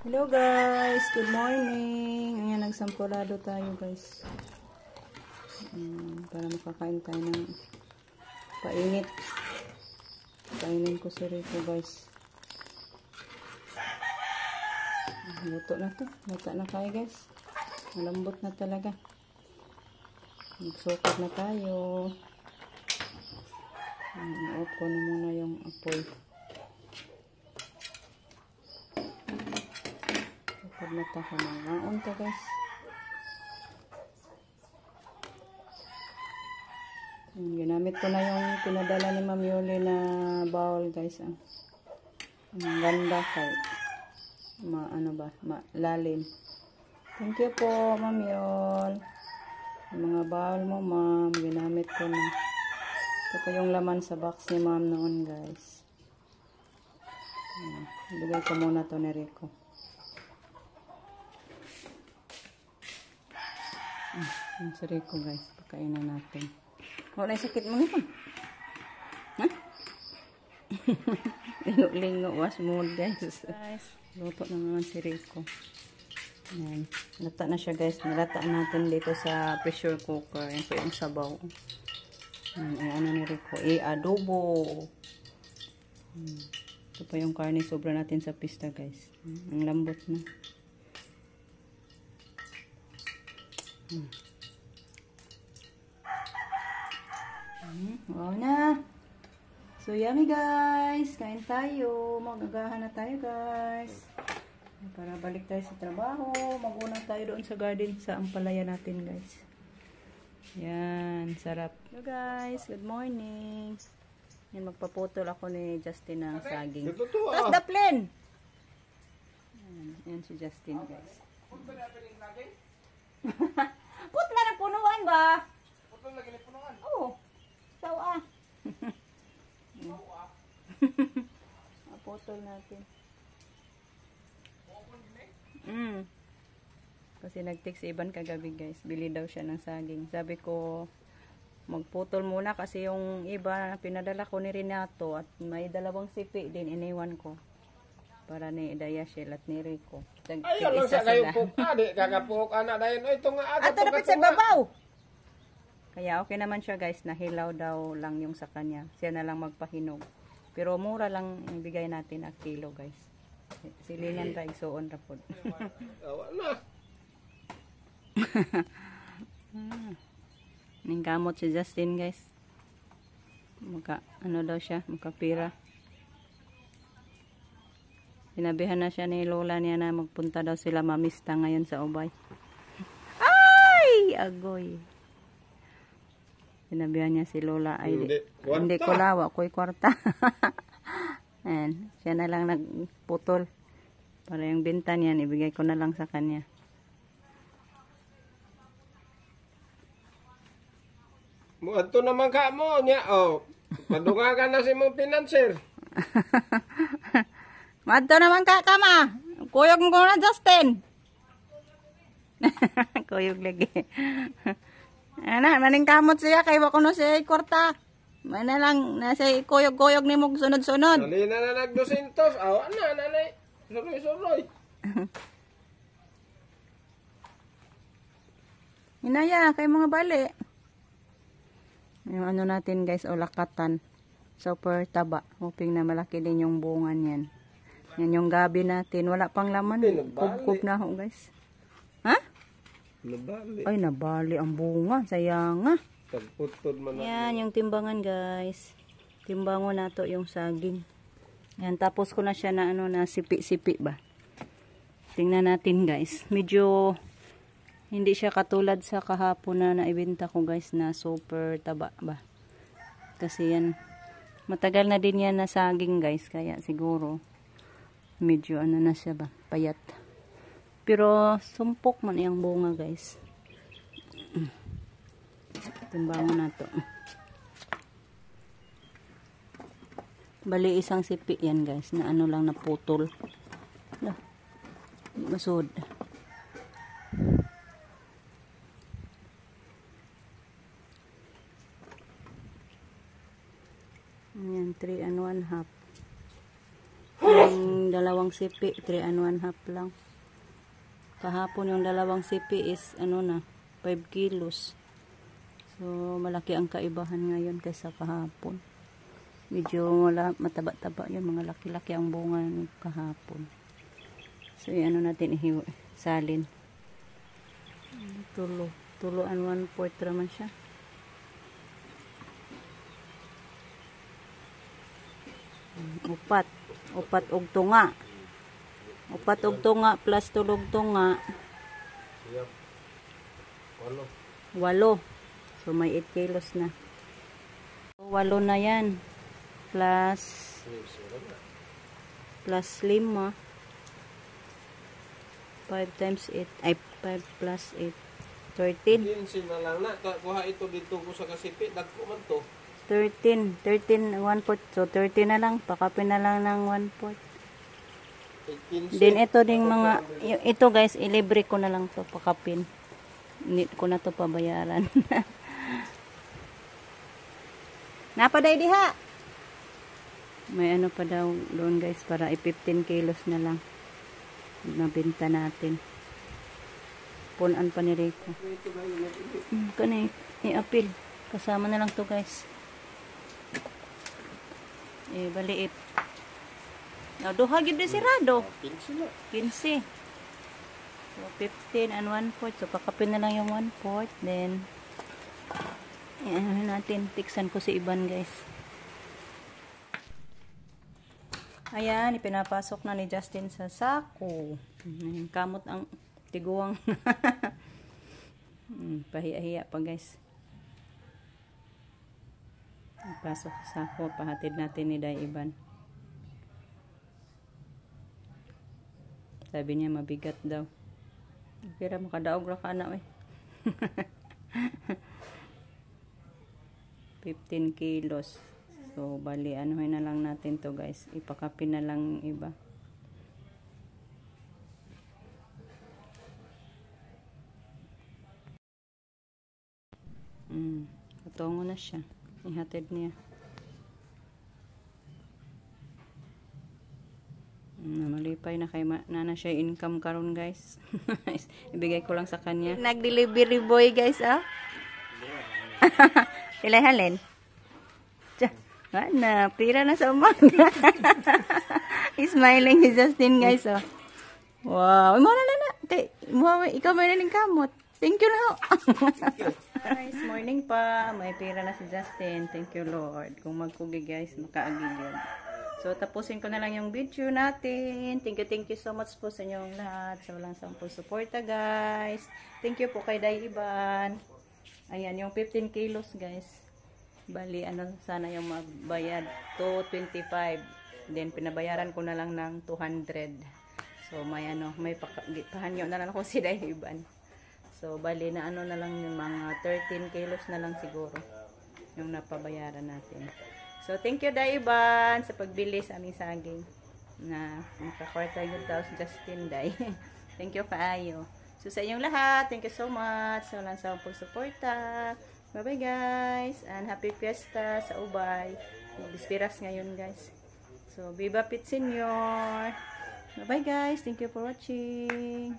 Hello guys, good morning. Ayan, nagsampurado tayo guys. Para makakain tayo ng painit. Kainin ko si Rico guys. Luto na to. Luto na tayo guys. Malambot na talaga. Magsukad na tayo. I-off ko na muna yung apoy. Sukad na tayo. Maon to guys. Ginamit ko na yung pinadala ni Ma'am Yoli na bowl guys. Ang ganda kay malalim. Thank you po Ma'am Yol. Yung mga bowl mo Ma'am, ginamit ko na. Ito po yung laman sa box ni Ma'am noon guys. Ibigay ko muna to ni Rico. Yung si Rico guys, pagkainan natin. Wala sakit mo nito. Ha? Lingo was mood guys. Luto na naman si Rico. Ayan. Lata na siya guys. Nilataan natin dito sa pressure cooker. Ayan po yung sabaw. Ayan ni Rico. Adobo. Ito po yung karne. Sobra natin sa pista guys. Ang lambot na. Wow na. So yummy guys. Kain tayo. Magagahan na tayo guys. Para balik tayo sa trabaho. Mag-unang tayo doon sa garden sa ampalaya natin guys. Yan. Sarap. Hello guys. Good morning. Yan. Magpaputol ako ni Justin ng saging. Tapos the plane. Yan si Justin guys. Putla na punuan ba? Putla lagi na punuan? Oo. Sawa. Apotol natin. Kasi nag-text Iban kagabi guys. Bili daw siya ng saging. Sabi ko, magputol muna kasi yung iba pinadala ko ni Renato at may dalawang sipi din iniwan ko. Para ni Dayashel at ni Rico. Ay, lang sa kayo puk. Di kakapuk. Anak dayon. Ito nga. Ato dapat sa babaw. Kaya okay naman siya guys, nahilaw daw lang yung sa kanya. Siya na lang magpahinog. Pero mura lang ibigay natin ang kilo guys. Silingan ra igsuon ra pod. Awa na. Ning gamot si Justin guys. Ano daw siya, makapira. Sinabihan na siya ni Lola niya na magpunta daw sila mamista ngayon sa Ubay. Ay! Agoy. Sinabihan niya si Lola ay hindi ko lawa, ako'y kwarta. Ayan, siya na lang nagputol. Para yung binta niyan, ibigay ko na lang sa kanya. Ito naman ka mo niya. Oh, padunga ka na si mong financer. Madto naman ka kama. Kuyog mo na Justin. Kuyog lagi. Ana, maning kamot siya kay wako no siya kwarta. May na lang nasa kuyog-kuyog ni mo sunod-sunod. Dali na nag 200. Awa na nanay. Suroy-suroy. Inaya kay mga bali. Yung ano natin guys, o lakatan. Super taba. Hoping na malaki din yung bunga niyan. Yan yung gabi natin. Wala pang laman. Kup-kup na ho guys. Ha? Nabali. Ay, nabali ang bunga. Sayang nga. Tagputod man. Yan, yung timbangan guys. Timbangon na to yung saging. Yan, tapos ko na siya na ano, na sipi-sipi ba. Tingnan natin guys. Medyo hindi siya katulad sa kahapon na naibenta ko guys na super taba ba. Kasi yan, matagal na din yan na saging guys. Kaya siguro medyo ano na siya ba, payat. Pero sumpok man yung bunga guys. Timbangon na to. Bali isang sipi yan guys na ano lang naputol. Masud. Ayan, 3 and 1/2. Yung dalawang sipi, 3 and 1 half lang. Kahapon yung dalawang sipi is, ano na, 5 kilos. So, malaki ang kaibahan ngayon kaysa kahapon. Medyo mataba-taba yung mga laki-laki ang bunga ng kahapon. So, ano natin salin. Tulo and 1/4 naman siya. Upat og tunga. Upat og tunga plus tulog tunga. 8. So, may 8 kilos na. So, 8 na yan. Plus 5. 5 times 8. Ay, 5 plus 8. 13. 15 na lang na. Kuha ito dito ko sa kasipi. Dagko man to. 13. 13, 1/4. So, 30 na lang. Pakapin na lang ng 1/4. 15. Then, ito ding mga, ito guys, ilibre ko na lang to pakapin. Hindi ko na to pabayaran. Napaday diha. May ano pa daw doon guys para 15 kilos na lang. Nabenta natin. Punan pa ni Rico. Kani i-apil. Kasama na lang to guys. Baliit. Duha gid sirado. 15. So 15 and 1/4. So pakapin na lang yung 1/4. Then natin, tiksan ko si Iban guys. Ayan, ipinapasok na ni Justin sa sako. Kamot ang tiguang. Pahiya-hiya pa guys. Pasok sa sako, pahatid natin ni Day Iban. Sabi niya mabigat daw. Pero makadaog ra ka na eh. 15 kilos. So, bali, anuhin na lang natin to guys. Ipakapin na lang iba. Katungo na siya. Ihatid niya. Malipay na kay nana siya income karon guys. Ibigay ko lang sa kanya. Nag-delivery boy guys, ah. Sila halin. Ana, pira na sa umaga. Smiling si Justin guys, oh. Wow, mo na. Ikaw may naling kamot. Thank you na. Guys, morning pa. May pira na si Justin. Thank you Lord. Kung magkugi guys, makaagi yun. So, tapusin ko na lang yung video natin. Thank you so much po sa inyong lahat. Sa walang sampung suporta guys. Thank you po kay Day Iban. Ayan, yung 15 kilos guys. Bali, sana yung magbayad 225. Then, pinabayaran ko na lang ng 200. So, may pahanyo na lang ako si Day Iban. So, bali na na lang yung mga 13 kilos na lang siguro. Yung napabayaran natin. So, thank you Day Iban sa pagbili sa aming saging. Na makakwarta yung daw si Justin Day. Thank you kaayo. So, sa inyong lahat, thank you so much sa walang sawang pagsuporta. Bye-bye guys. And happy fiesta sa Ubay. Bispiras ngayon guys. So, Viva Pit Senior. Bye-bye guys. Thank you for watching.